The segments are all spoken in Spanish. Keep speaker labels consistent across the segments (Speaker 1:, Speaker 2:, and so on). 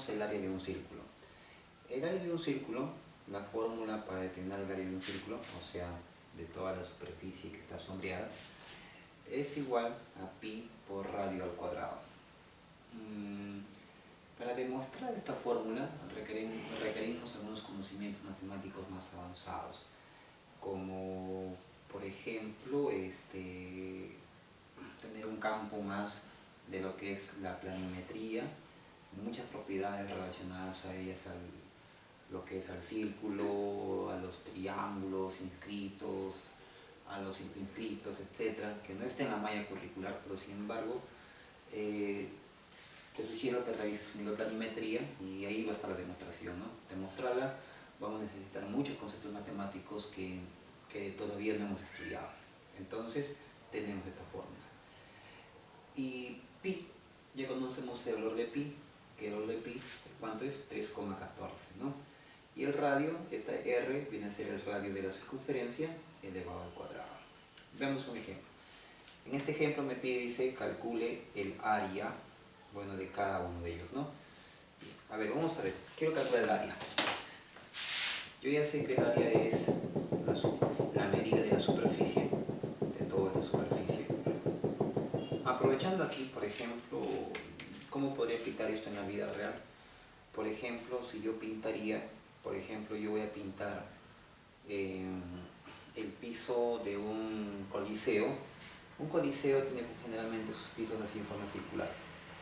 Speaker 1: el área de un círculo. El área de un círculo, la fórmula para determinar el área de un círculo, o sea, de toda la superficie que está sombreada, es igual a pi por radio al cuadrado. Para demostrar esta fórmula requerimos algunos conocimientos matemáticos más avanzados, como por ejemplo tener un campo más de lo que es la planimetría, muchas propiedades relacionadas a ellas, lo que es al círculo, a los triángulos inscritos, a los inscritos, etcétera, que no está en la malla curricular, pero sin embargo te sugiero que revises la planimetría y ahí va a estar la demostración, ¿no? Demostrarla vamos a necesitar muchos conceptos matemáticos que todavía no hemos estudiado. Entonces tenemos esta fórmula. Y pi, ya conocemos el valor de pi, que el valor de pi, ¿cuánto es? 3,14, ¿no? Y el radio, esta r viene a ser el radio de la circunferencia elevado al cuadrado. Veamos un ejemplo. En este ejemplo me pide, dice, calcule el área, bueno, de cada uno de ellos, ¿no? A ver, vamos a ver, quiero calcular el área. Yo ya sé que el área es la medida de la superficie, de toda esta superficie. Aprovechando aquí, por ejemplo, ¿cómo podría aplicar esto en la vida real? Por ejemplo, si yo pintaría, por ejemplo, yo voy a pintar el piso de un coliseo. Un coliseo tiene generalmente sus pisos así en forma circular,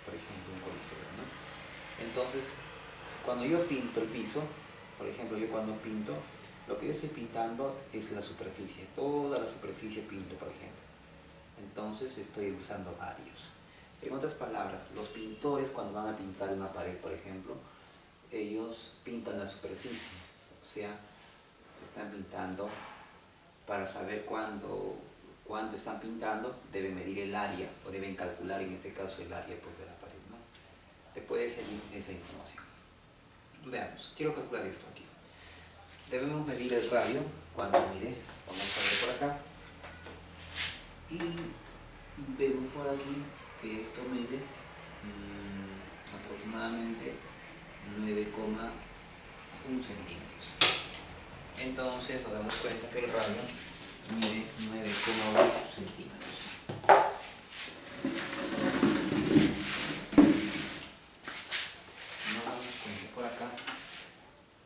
Speaker 1: por ejemplo, un coliseo, ¿no? Entonces, cuando yo pinto el piso, por ejemplo, yo cuando pinto, lo que yo estoy pintando es la superficie, toda la superficie pinto, por ejemplo. Entonces estoy usando áreas. En otras palabras, los pintores cuando van a pintar una pared, por ejemplo, ellos pintan la superficie, o sea, están pintando para saber cuánto están pintando, deben medir el área, o deben calcular en este caso el área pues, de la pared, ¿no? Te puede servir esa información. Veamos, quiero calcular esto aquí. Debemos medir el radio, cuánto mide, vamos a ver por acá. Y vemos por aquí que esto mide aproximadamente 9,1 centímetros. Entonces nos damos cuenta que el radio mide 9,1 centímetros. Nos damos cuenta por acá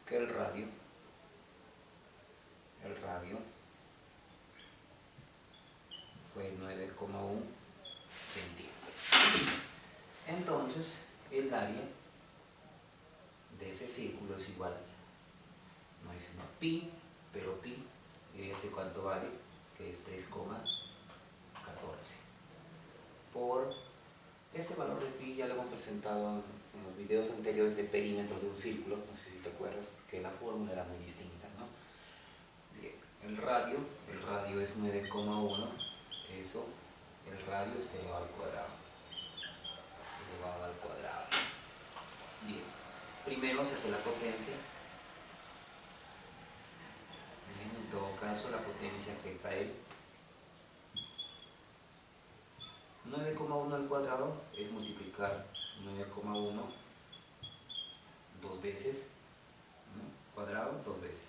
Speaker 1: que el radio fue 9,1 centímetros. Entonces el área de ese círculo es igual, no es sino pi, pero pi, yo ya sé cuánto vale, que es 3,14. Por este valor de pi ya lo hemos presentado en los videos anteriores de perímetros de un círculo, no sé si te acuerdas, que la fórmula era muy distinta, ¿no? Bien, el radio es 9,1, eso, el radio está elevado al cuadrado. Bien, primero se hace la potencia. Bien, en todo caso la potencia afecta a él. 9,1 al cuadrado es multiplicar 9,1 dos veces, ¿no? Cuadrado dos veces.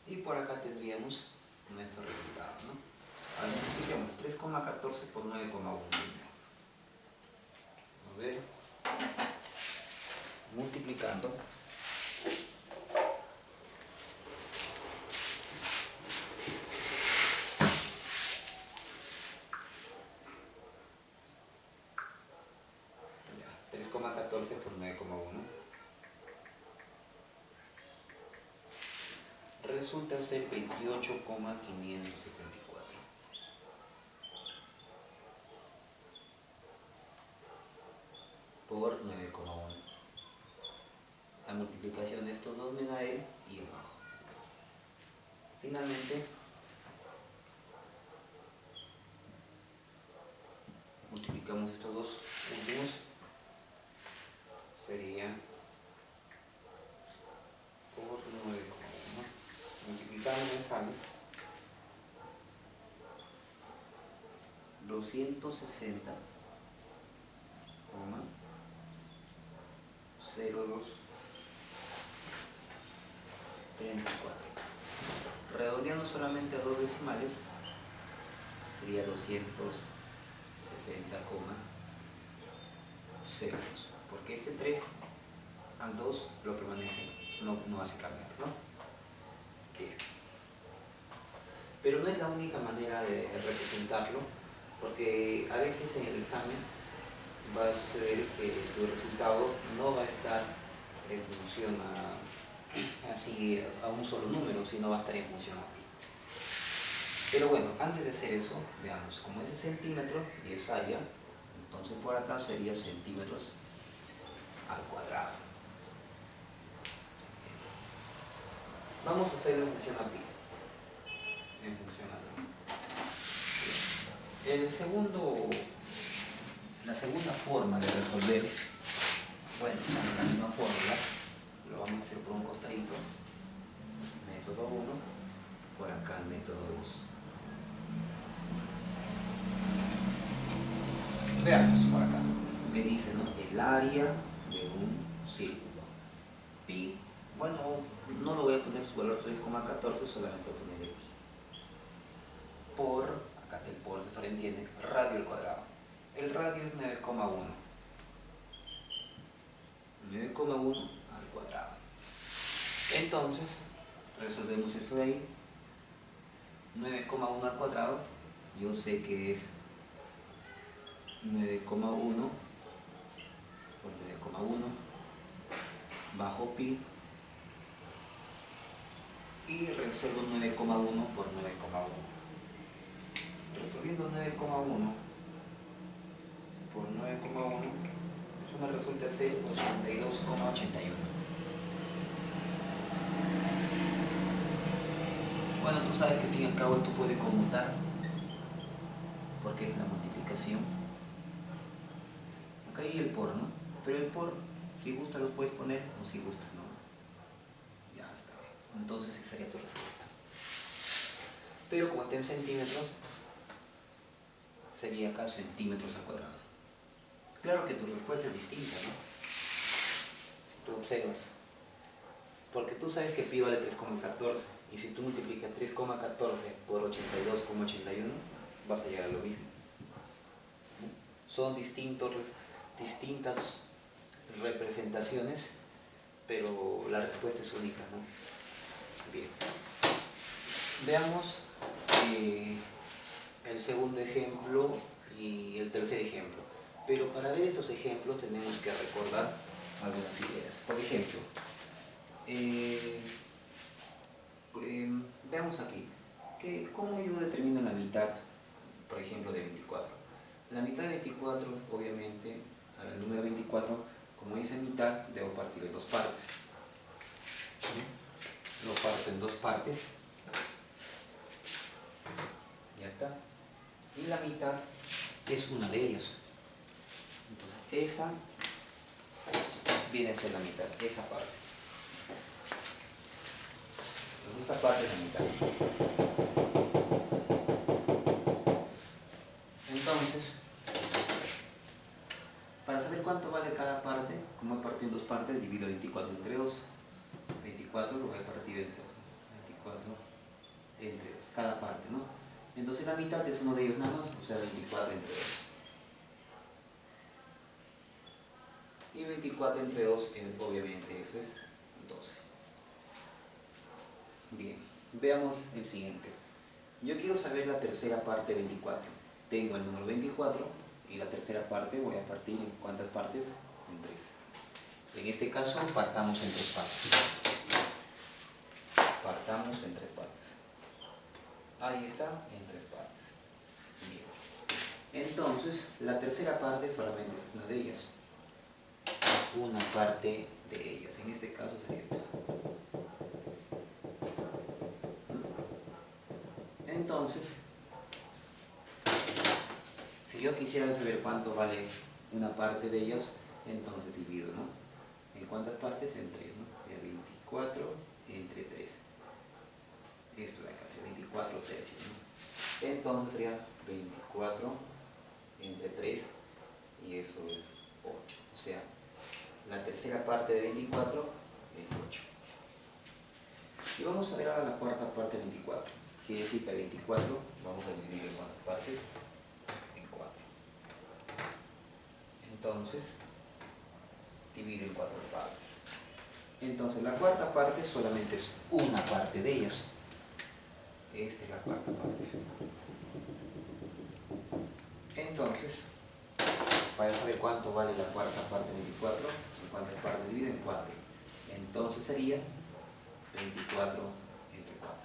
Speaker 1: Y por acá tendríamos nuestro resultado, ¿no? Ahora multiplicamos 3,14 por 9,1. A ver, multiplicando. Ya, 3,14 por 9,1. Resulta ser 28,574. Por 9,1. La multiplicación de estos dos me da él y abajo. Finalmente, multiplicamos estos dos últimos, sería por 9,1. Multiplicamos me sale 260 34. Redondeando solamente a dos decimales sería 260,02, porque este 3 al 2 lo permanece, no hace cambiar, ¿no? Bien. Pero no es la única manera de representarlo, porque a veces en el examen va a suceder que tu resultado no va a estar en función a un solo número, sino va a estar en función a pi. Pero bueno, antes de hacer eso, veamos, como ese centímetro y es área, entonces por acá sería centímetros al cuadrado. Vamos a hacerlo en función a pi. En función a pi. La segunda forma de resolver, bueno, la misma fórmula, lo vamos a hacer por un costadito, método 1, por acá el método 2. Veamos por acá, me dice, ¿no?, el área de un círculo, pi, bueno, no lo voy a poner su valor 3,14, solamente voy a poner el pi, por, acá está el por, se sobreentiende, radio al cuadrado. El radio es 9,1. 9,1 al cuadrado. Entonces, resolvemos eso de ahí. 9,1 al cuadrado, yo sé que es 9,1 por 9,1 bajo pi, y resuelvo 9,1 por 9,1. Resolviendo 9,1 por 9,1, eso me resulta ser 82,81. Bueno, tú sabes que al fin y al cabo esto puede conmutar, porque es la multiplicación. Acá hay el por, ¿no? Pero el por, si gusta lo puedes poner, o si gusta no. Ya está bien. Entonces esa sería tu respuesta. Pero como está en centímetros, sería acá centímetros al cuadrado. Claro que tu respuesta es distinta, ¿no? Si tú observas. Porque tú sabes que pi vale 3,14. Y si tú multiplicas 3,14 por 82,81, vas a llegar a lo mismo. Son distintas representaciones, pero la respuesta es única, ¿no? Bien. Veamos el segundo ejemplo y el tercer ejemplo. Pero para ver estos ejemplos tenemos que recordar algunas ideas. Por ejemplo, veamos aquí, ¿cómo yo determino la mitad, por ejemplo, de 24? La mitad de 24, obviamente, el número 24, como dice mitad, debo partir en dos partes. Lo parto en dos partes. Ya está. Y la mitad es una de ellas. Entonces, esa viene a ser la mitad, esa parte. Esta parte es la mitad. Entonces, para saber cuánto vale cada parte, como he partido en dos partes, divido 24 entre 2. 24 lo voy a partir entre 2. 24 entre 2, cada parte, ¿no? Entonces la mitad es uno de ellos nada más, o sea 24 entre 2. Y 24 entre 2, obviamente eso es 12. Bien, veamos el siguiente. Yo quiero saber la tercera parte de 24. Tengo el número 24 y la tercera parte voy a partir en ¿cuántas partes? En 3. En este caso partamos en 3 partes. Partamos en 3 partes. Ahí está, en 3 partes. Bien. Entonces, la tercera parte solamente es una de ellas. Una parte de ellas. En este caso sería esta. Entonces, si yo quisiera saber cuánto vale una parte de ellos, entonces divido, ¿no? ¿En cuántas partes? En 3, ¿no? Sería 24 entre 3. Esto de acá sería 24 tercios, ¿no? Entonces sería 24 entre 3 y eso es 8. O sea, la tercera parte de 24 es 8. Y vamos a ver ahora la cuarta parte de 24. Quiere decir que 24 vamos a dividir en cuántas partes, en 4. Entonces, divide en 4 partes. Entonces, la cuarta parte solamente es una parte de ellas. Esta es la cuarta parte. Entonces, para saber cuánto vale la cuarta parte de 24, ¿en cuántas partes divide? En 4. Entonces sería 24 entre 4.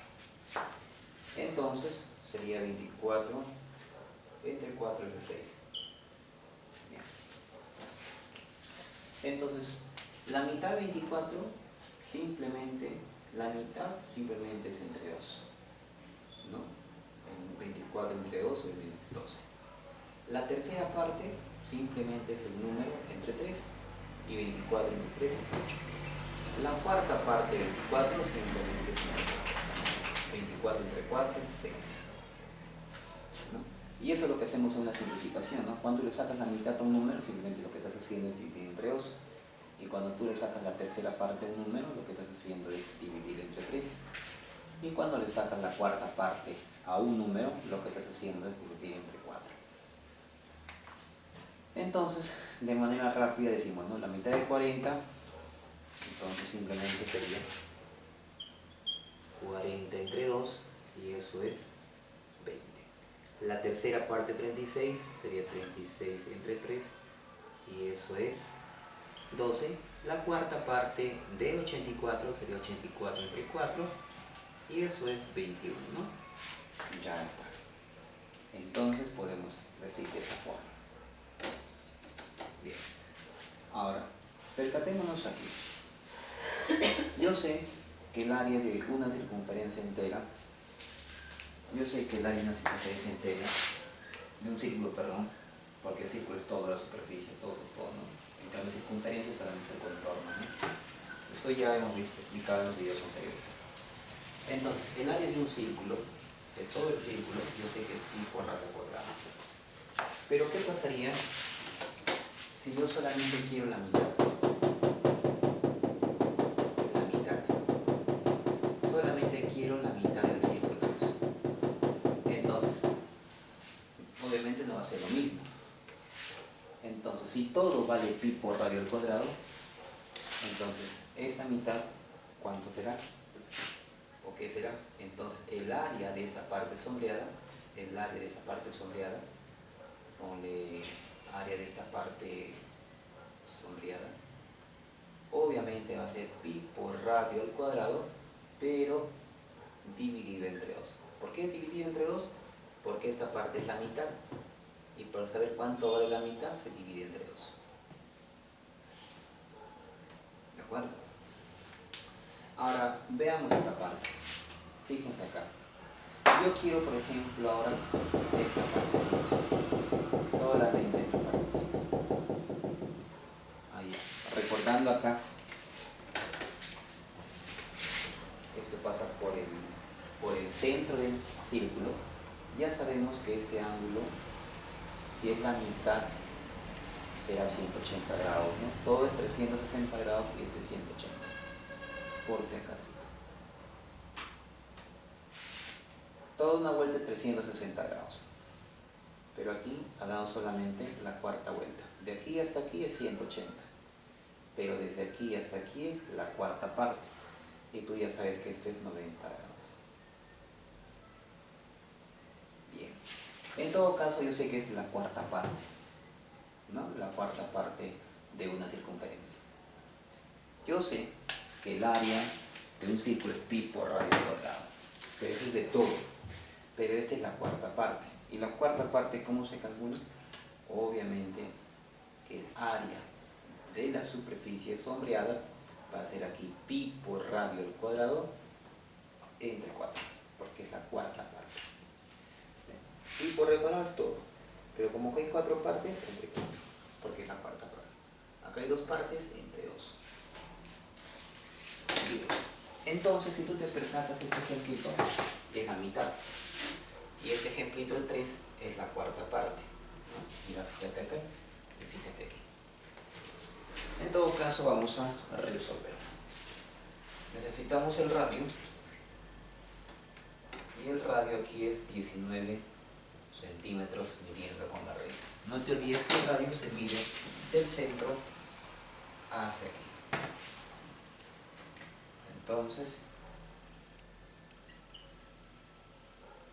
Speaker 1: Entonces sería 24 entre 4 es de 6. Bien. Entonces, la mitad de 24 la mitad simplemente es entre 2. ¿No? 24 entre 2 es 12. La tercera parte simplemente es el número entre 3 y 24 entre 3 es 8. La cuarta parte de 24 simplemente es 24 entre 4 es 6. ¿No? Y eso es lo que hacemos en una simplificación, ¿no? Cuando le sacas la mitad a un número, simplemente lo que estás haciendo es dividir entre 2. Y cuando tú le sacas la tercera parte a un número, lo que estás haciendo es dividir entre 3. Y cuando le sacas la cuarta parte a un número, lo que estás haciendo es dividir entre 4. Entonces, de manera rápida decimos, ¿no? La mitad de 40, entonces simplemente sería 40 entre 2, y eso es 20. La tercera parte 36 sería 36 entre 3, y eso es 12. La cuarta parte de 84 sería 84 entre 4, y eso es 21, ¿no? Ya está. Entonces podemos decir de esa forma. Bien. Ahora, percatémonos aquí. Yo sé que el área de una circunferencia entera, de un círculo, perdón, porque el círculo es toda la superficie, todo, ¿no? En cambio, circunferencia solamente el contorno, ¿no? Eso ya hemos visto, explicado en los videos anteriores. Entonces, el área de un círculo, de todo el círculo, yo sé que es pi por radio cuadrado. Pero, ¿qué pasaría si yo solamente quiero la mitad? Solamente quiero la mitad del círculo. Entonces, obviamente no va a ser lo mismo. Entonces, si todo vale pi por radio al cuadrado, entonces esta mitad, ¿cuánto será? ¿O qué será? Entonces, el área de esta parte sombreada, ponle área de esta parte sombreada, obviamente va a ser pi por radio al cuadrado, pero dividido entre 2. ¿Por qué dividido entre 2? Porque esta parte es la mitad, y para saber cuánto vale la mitad se divide entre 2. ¿De acuerdo? Ahora veamos esta parte. Fíjense acá. Yo quiero, por ejemplo, ahora esta partecita, solamente esta partecita. Ahí, recordando acá, esto pasa por el centro del círculo. Ya sabemos que este ángulo, si es la mitad, será 180 grados, ¿no? Todo es 360 grados y este es 180, por si acaso. Toda una vuelta de 360 grados. Pero aquí hagamos solamente la cuarta vuelta. De aquí hasta aquí es 180. Pero desde aquí hasta aquí es la cuarta parte. Y tú ya sabes que esto es 90 grados. Bien. En todo caso, yo sé que esta es la cuarta parte, ¿no? La cuarta parte de una circunferencia. Yo sé que el área de un círculo es pi por radio cuadrado. Pero eso es de todo. Pero esta es la cuarta parte. ¿Y la cuarta parte cómo se calcula? Obviamente que el área de la superficie sombreada va a ser aquí pi por radio al cuadrado entre 4, porque es la cuarta parte. Pi por radio al cuadrado es todo. Pero como que hay 4 partes, entre 4, porque es la cuarta parte. Acá hay 2 partes, entre 2. Bien. Entonces, si tú te percatas, este ejemplito es la mitad. Y este ejemplito, el 3, es la cuarta parte, ¿no? Mira, fíjate acá y fíjate aquí. En todo caso vamos a resolver. Necesitamos el radio y el radio aquí es 19 centímetros midiendo con la regla. No te olvides que el radio se mide del centro hacia aquí. Entonces,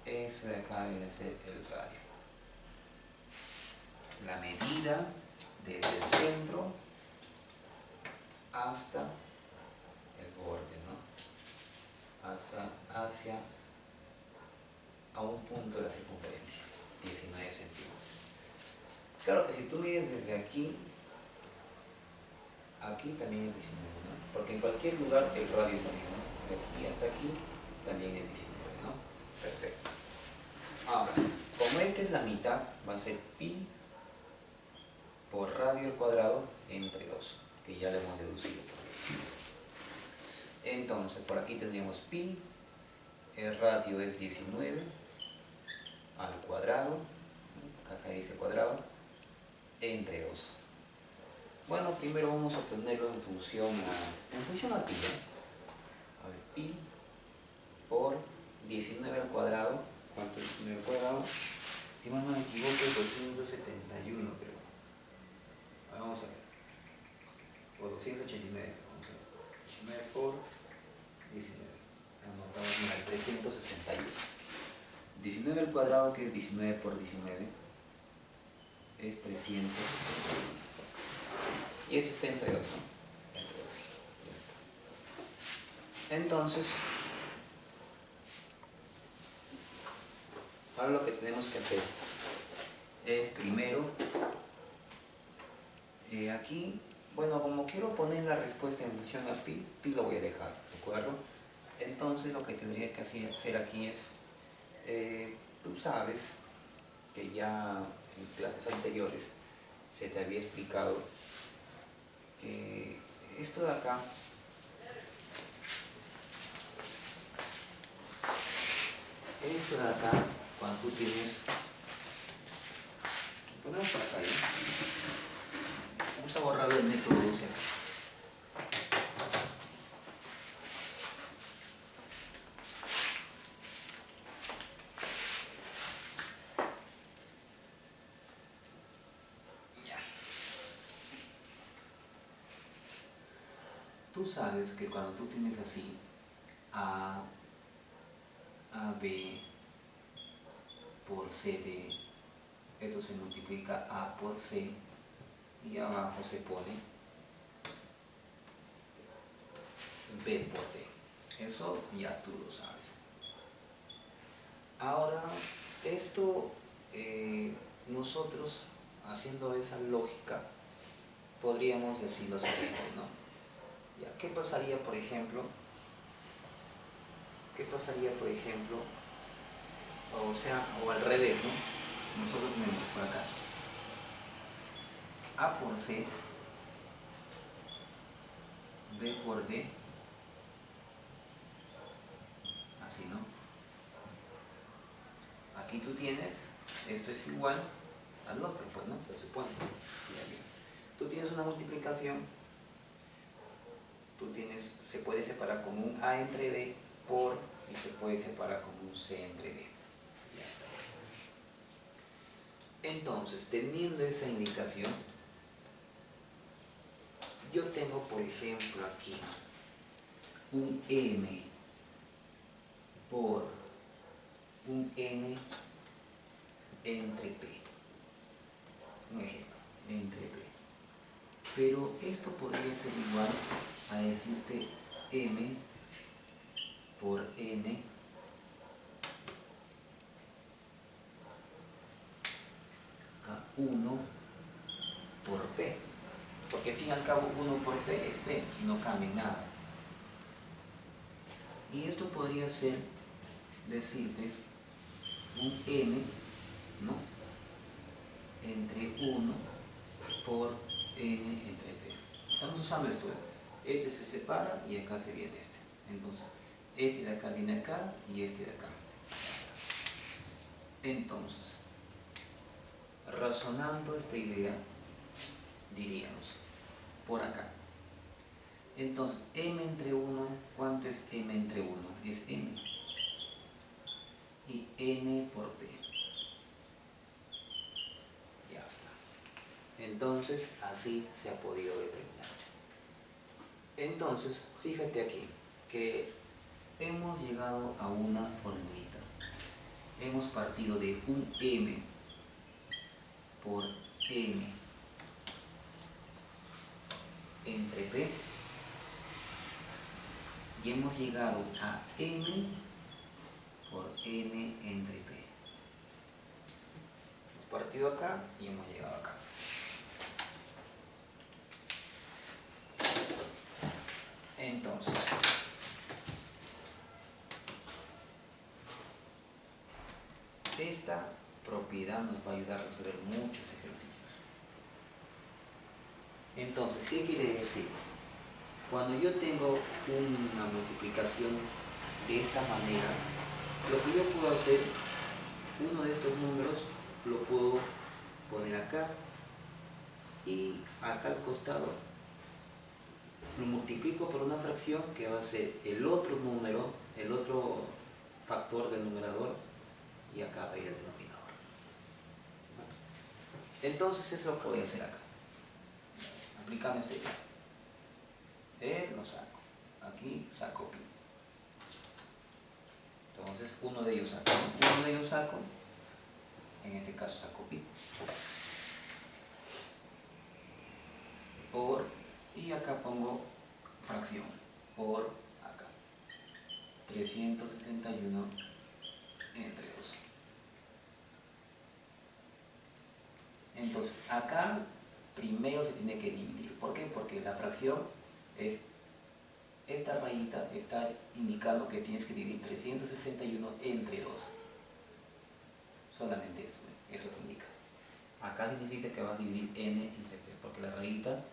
Speaker 1: eso de acá viene a ser el radio. La medida desde el centro hasta el borde, ¿no? Hacia a un punto de la circunferencia, 19 centímetros. Claro que si tú mides desde aquí, aquí también es 19, ¿no? Porque en cualquier lugar el radio es lo mismo, ¿no? De aquí hasta aquí también es 19, ¿no? Perfecto. Ahora, como esta es la mitad, va a ser pi por radio al cuadrado entre 2, que ya lo hemos deducido. Entonces, por aquí tendríamos pi, el radio es 19 al cuadrado, acá dice cuadrado, entre 2. Bueno, primero vamos a ponerlo en función a pi, ¿eh? A ver, pi por 19 al cuadrado, ¿cuánto es 19 al cuadrado? Si no me equivoco, es 271, creo. Vamos a ver. O 289, vamos a ver. 19 por 19. Vamos a ver, mira, 361. 19 al cuadrado, que es 19 por 19, es 361. Y eso está entre 2, ¿no? Entre 2. Ya está. Entonces, ahora lo que tenemos que hacer es primero, aquí, bueno, como quiero poner la respuesta en función a pi, pi lo voy a dejar, ¿de acuerdo? Entonces lo que tendría que hacer aquí es, tú sabes que ya en clases anteriores se te había explicado que esto de acá, cuando tú tienes, ponemos por acá, ¿ya? Vamos a borrar el método de acá. Ya. Tú sabes que cuando tú tienes así A B por C de, esto se multiplica A por C y abajo se pone B por D. Eso ya tú lo sabes. Ahora, esto, nosotros haciendo esa lógica podríamos decir lo siguiente, ¿no? Ya, ¿qué pasaría, por ejemplo? O sea, o al revés, ¿no? Nosotros tenemos por acá A por C, B por D, así, ¿no? Aquí tú tienes, esto es igual al otro, pues, ¿no? Se supone. Tú tienes una multiplicación, se puede separar como un A entre B por, y se puede separar como un C entre D. Ya está. Entonces, teniendo esa indicación, yo tengo, por ejemplo, aquí un M por un N entre P. Un ejemplo, entre P. Pero esto podría ser igual a decirte M por N acá 1 por P. Porque al fin y al cabo 1 por P es P y no cambia nada. Y esto podría ser decirte un N, ¿no? Entre 1 por N entre P. Estamos usando esto, ¿eh? Este se separa y acá se viene este. Entonces, este de acá viene acá y este de acá. Entonces, razonando esta idea, diríamos, por acá. Entonces, m entre 1, ¿cuánto es m entre 1? Es m. Y n por p. Ya está. Entonces, así se ha podido determinar. Entonces, fíjate aquí, que hemos llegado a una formulita. Hemos partido de un m por n entre p y hemos llegado a n por n entre p. Hemos partido acá y hemos llegado acá. Entonces, esta propiedad nos va a ayudar a resolver muchos ejercicios. Entonces, ¿qué quiere decir? Cuando yo tengo una multiplicación de esta manera, lo que yo puedo hacer, uno de estos números lo puedo poner acá y acá al costado lo multiplico por una fracción que va a ser el otro número, el otro factor del numerador, y acá va a ir el denominador. Entonces eso es lo que voy a hacer acá. Aplicando esta idea. Lo saco. Aquí saco pi. Entonces uno de ellos saco. En este caso saco pi. Y acá pongo fracción. Por acá. 361 entre 2. Entonces, acá primero se tiene que dividir. ¿Por qué? Porque la fracción es, esta rayita está indicando que tienes que dividir 361 entre 2. Solamente eso, eso te indica. Acá significa que vas a dividir n entre p, porque la rayita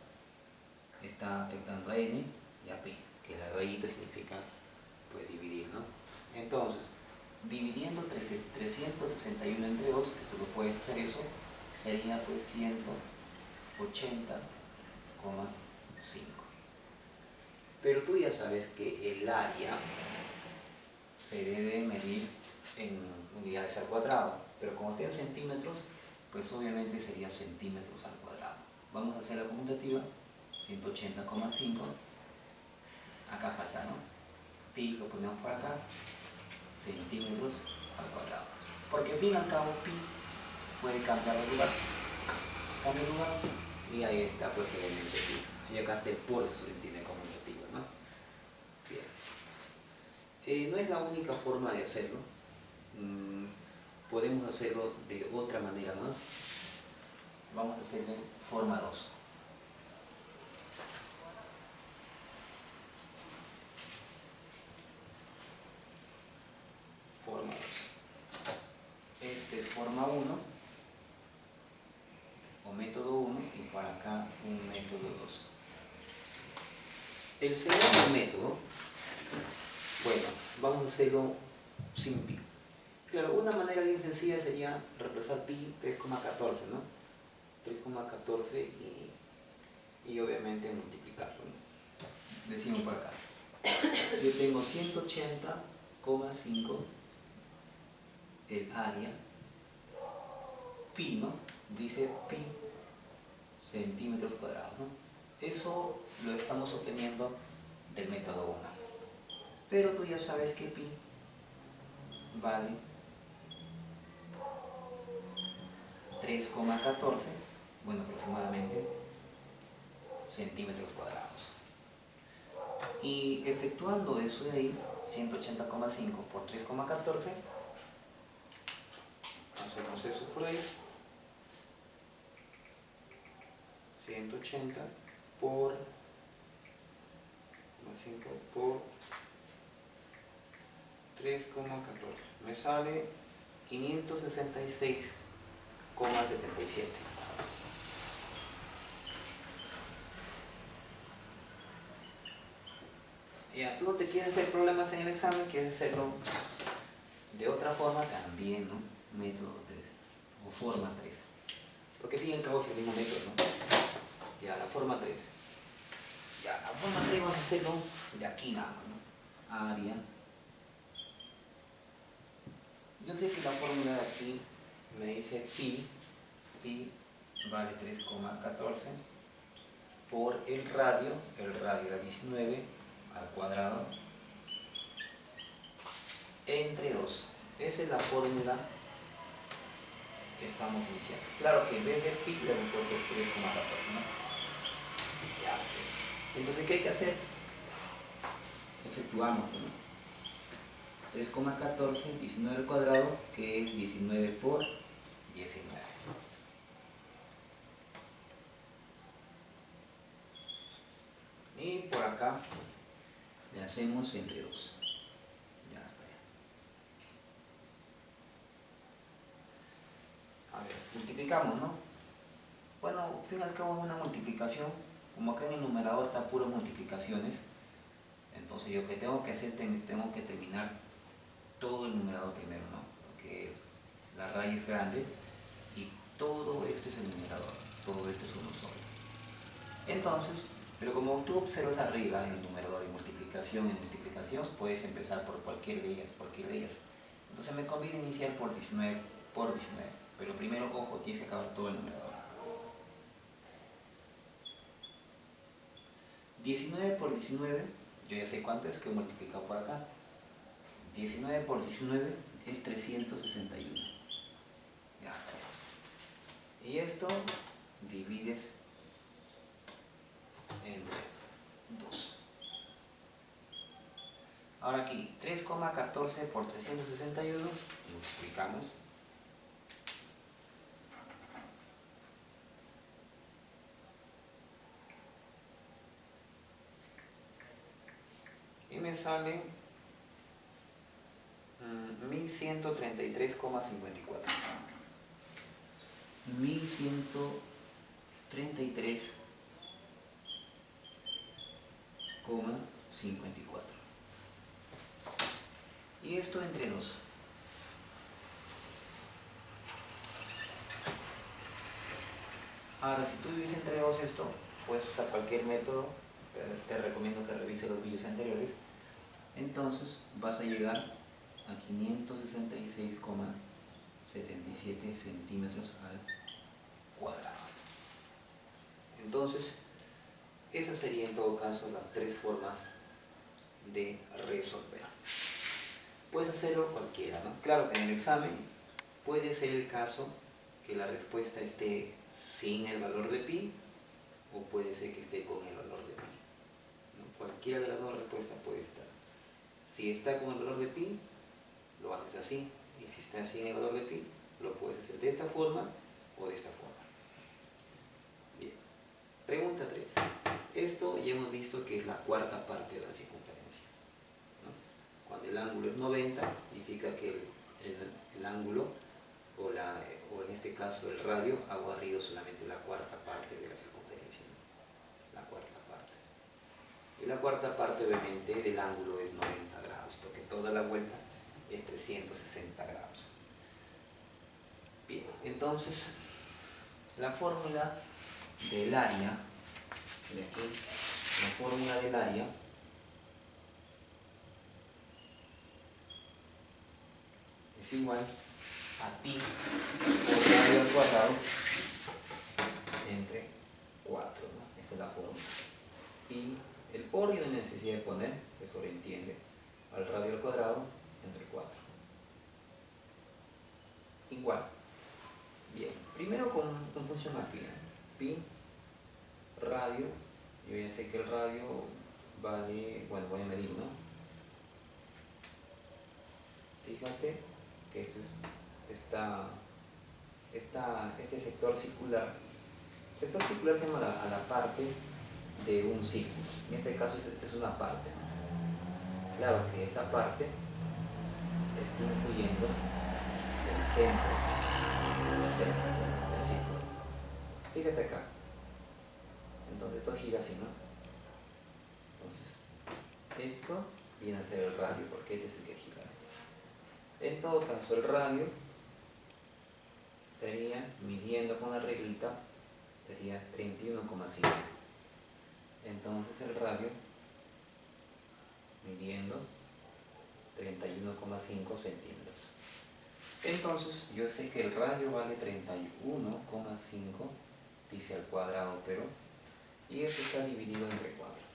Speaker 1: está afectando a n y a p, que la rayita significa pues dividir, ¿no? Entonces, dividiendo 361 entre 2, que tú lo puedes hacer eso, sería pues 180,5. Pero tú ya sabes que el área se debe medir en unidades al cuadrado, pero como está en centímetros, pues obviamente sería centímetros al cuadrado. Vamos a hacer la conmutativa, 180,5, acá falta, ¿no? Pi lo ponemos por acá, centímetros al cuadrado. Porque al fin y al cabo pi puede cambiar de lugar. Cambia de lugar y ahí está pues el elemento pi. Y acá está el por, eso se entiende como negativo, ¿no? Bien. No es la única forma de hacerlo. Podemos hacerlo de otra manera más. Vamos a hacerlo forma 2. Forma 2. Este es forma 1 o método 1 y por acá un método 2. El segundo método, bueno, vamos a hacerlo sin pi. Claro, una manera bien sencilla sería reemplazar pi 3,14, ¿no? 3,14 y obviamente multiplicarlo, ¿no? Decimos por acá. Yo tengo 180,5 el área, pi, ¿no? Dice pi centímetros cuadrados, ¿no? Eso lo estamos obteniendo del método 1. Pero tú ya sabes que pi vale 3,14, bueno, aproximadamente centímetros cuadrados. Y efectuando eso de ahí, 180,5 por 3,14, hacemos eso por ahí, 180 por 3,14, me sale 566,77. Ya, tú no te quieres hacer problemas en el examen, quieres hacerlo de otra forma también, ¿no? Método 3 o forma 3. Porque al fin y al cabo es el mismo método, ¿no? Ya, la forma 3. Ya, la forma 3 vamos a hacerlo de aquí nada más, ¿no? Área. Yo sé que la fórmula de aquí me dice pi vale 3,14 por el radio era 19 al cuadrado, entre 2. Esa es la fórmula que estamos iniciando. Claro que en vez de pi le hemos puesto 3,14, ¿no? Ya. Entonces, ¿qué hay que hacer? Efectuamos, ¿no? 3,14, 19 al cuadrado, que es 19 por 19. Y por acá le hacemos entre 2. Ya está. A ver, multiplicamos, ¿no? Bueno, al fin y al cabo es una multiplicación. Como acá en el numerador está puro multiplicaciones, entonces yo que tengo que hacer, tengo que terminar todo el numerador primero, ¿no? Porque la raíz es grande y todo esto es el numerador, todo esto es uno solo. Entonces, pero como tú observas arriba en el numerador en multiplicación, puedes empezar por cualquier de ellas. Entonces me conviene iniciar por 19, pero primero, ojo, tienes que acabar todo el numerador. 19 por 19, yo ya sé cuánto es que he multiplicado por acá. 19 por 19 es 361. Ya. Y esto divides entre 2. Ahora aquí, 3,14 por 361, multiplicamos. Y me sale 1133,54. 1133,54. Y esto entre 2. Ahora, si tú divides entre 2 esto, puedes usar cualquier método. Te recomiendo que revises los vídeos anteriores. Entonces vas a llegar a 566,77 centímetros al cuadrado. Entonces, esas serían en todo caso las 3 formas de resolver. Puedes hacerlo cualquiera, ¿no? Claro que en el examen puede ser el caso que la respuesta esté sin el valor de pi, o puede ser que esté con el valor de pi, ¿no? Cualquiera de las dos respuestas puede estar. Si está con el valor de pi, lo haces así, y si está sin el valor de pi, lo puedes hacer de esta forma o de esta forma. Bien. Pregunta 3. Esto ya hemos visto que es la cuarta parte de la circunferencia, ¿no? Cuando el ángulo es 90, significa que el ángulo, o en este caso el radio, ha barrido solamente la cuarta parte de la circunferencia, ¿no? La cuarta parte. Y la cuarta parte obviamente del ángulo es 90 grados, porque toda la vuelta es 360 grados. Bien, entonces la fórmula del área, de aquí, la fórmula del área es igual a pi por radio al cuadrado entre 4, ¿no? Esta es la fórmula. Pi, el por yo no hay necesidad de poner, que sobreentiende, al radio al cuadrado entre 4. Igual. Bien, primero con función a pi, ¿no? Pi, radio, yo ya sé que el radio vale, bueno, voy a medir, ¿no? Fíjate que este sector circular se llama a la parte de un círculo. En este caso esta es una parte, ¿no? Claro que esta parte está incluyendo el centro del círculo. Fíjate acá. Entonces esto gira así, ¿no? Entonces esto viene a ser el radio, porque este es el que gira. En todo caso, el radio sería, midiendo con la reglita, sería 31,5. Entonces el radio, midiendo 31,5 centímetros. Entonces yo sé que el radio vale 31,5, dice al cuadrado, pero y esto está dividido entre 4.